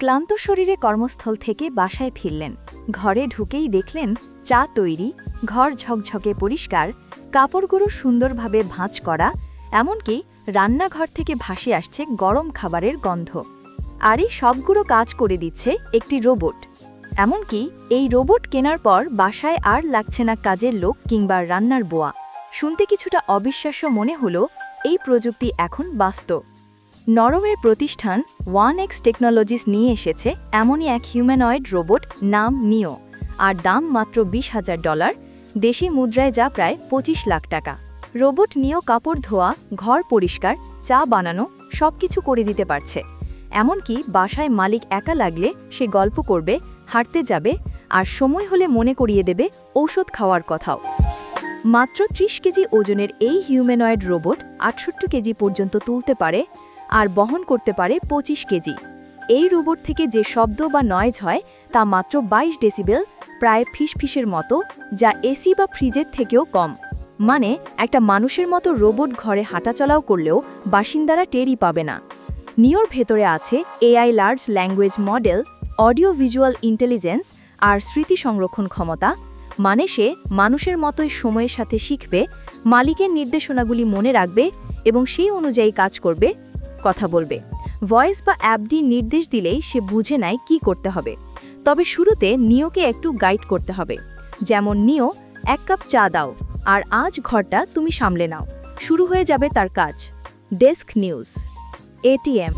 ক্লান্ত শরীরে কর্মস্থল থেকে বাসায় ফিরলেন। ঘরে ঢুকেই দেখলেন চা তৈরি, ঘর ঝকঝকে পরিষ্কার, কাপড়গুলো সুন্দরভাবে ভাঁজ করা, এমনকি রান্নাঘর থেকে ভাসে আসছে গরম খাবারের গন্ধ। আর এই সবগুলো কাজ করে দিচ্ছে একটি রোবট। এমনকি এই রোবট কেনার পর বাসায় আর লাগছে না কাজের লোক কিংবা রান্নার বোয়া। শুনতে কিছুটা অবিশ্বাস্য মনে হলো এই প্রযুক্তি এখন বাস্তব। নরওয়ের প্রতিষ্ঠান 1X টেকনোলজিস নিয়ে এসেছে এমনই এক হিউম্যানয়েড রোবট, নাম নিও, আর দাম মাত্র $20,000, দেশি মুদ্রায় যা প্রায় 25 লাখ টাকা। রোবট নিও কাপড় ধোয়া, ঘর পরিষ্কার, চা বানানো সবকিছু করে দিতে পারছে। এমনকি বাসায় মালিক একা লাগলে সে গল্প করবে, হাঁটতে যাবে, আর সময় হলে মনে করিয়ে দেবে ঔষধ খাওয়ার কথাও। মাত্র 30 কেজি ওজনের এই হিউম্যানয়েড রোবট 68 কেজি পর্যন্ত তুলতে পারে আর বহন করতে পারে 25 কেজি। এই রোবট থেকে যে শব্দ বা নয়েজ হয় তা মাত্র 22 ডেসিবেল, প্রায় ফিসফিসের মতো, যা এসি বা ফ্রিজের থেকেও কম। মানে একটা মানুষের মতো রোবট ঘরে হাঁটাচলাও করলেও বাসিন্দারা টেরই পাবে না। নিওর ভেতরে আছে AI large language model, audio visual intelligence আর স্মৃতি সংরক্ষণ ক্ষমতা। মানে সে মানুষের মতোই সময়ের সাথে শিখবে, মালিকের নির্দেশনাগুলি মনে রাখবে এবং সেই অনুযায়ী কাজ করবে, কথা বলবে। ভয়েস বা অ্যাপডি নির্দেশ দিলেই সে বুঝে নেয় কী করতে হবে। তবে শুরুতে নিওকে একটু গাইড করতে হবে, যেমন নিও 1 কাপ চা দাও আর আজ ঘরটা তুমি সামলে নাও। শুরু হয়ে যাবে তার কাজ। Desk news. এটিএম।